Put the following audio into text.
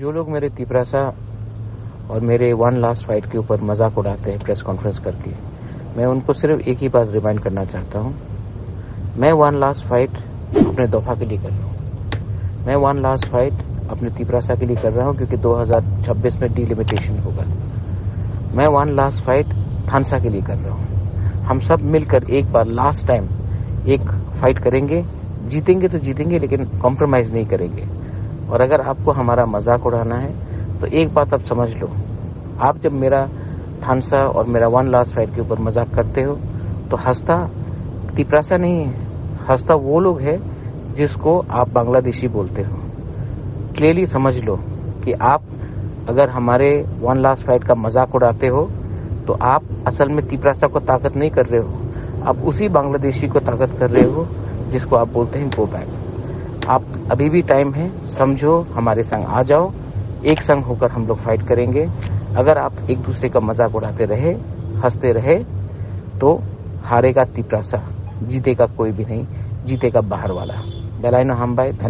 जो लोग मेरे तिपरासा और मेरे वन लास्ट फाइट के ऊपर मजाक उड़ाते हैं प्रेस कॉन्फ्रेंस करके, मैं उनको सिर्फ एक ही बात रिमाइंड करना चाहता हूँ। मैं वन लास्ट फाइट अपने दोफा के लिए कर रहा हूँ। मैं वन लास्ट फाइट अपने तिपरासा के लिए कर रहा हूँ क्योंकि 2026 में डिलिमिटेशन होगा। मैं वन लास्ट फाइट थानसा के लिए कर रहा हूँ। हम सब मिलकर एक बार लास्ट टाइम एक फाइट करेंगे। जीतेंगे तो जीतेंगे, लेकिन कॉम्प्रोमाइज नहीं करेंगे। और अगर आपको हमारा मजाक उड़ाना है तो एक बात आप समझ लो, आप जब मेरा थानसा और मेरा वन लास्ट फाइट के ऊपर मजाक करते हो तो हंसता तिपरासा नहीं है, हंसता वो लोग है जिसको आप बांग्लादेशी बोलते हो। क्लियरली समझ लो कि आप अगर हमारे वन लास्ट फाइट का मजाक उड़ाते हो तो आप असल में तिपरासा को ताकत नहीं कर रहे हो, आप उसी बांग्लादेशी को ताकत कर रहे हो जिसको आप बोलते हैं गो बैक। आप अभी भी टाइम है, समझो, हमारे संग आ जाओ, एक संग होकर हम लोग फाइट करेंगे। अगर आप एक दूसरे का मजाक उड़ाते रहे, हंसते रहे, तो हारेगा तिपरासा, जीतेगा कोई भी नहीं, जीतेगा बाहर वाला। बेलाइनो हम भाई।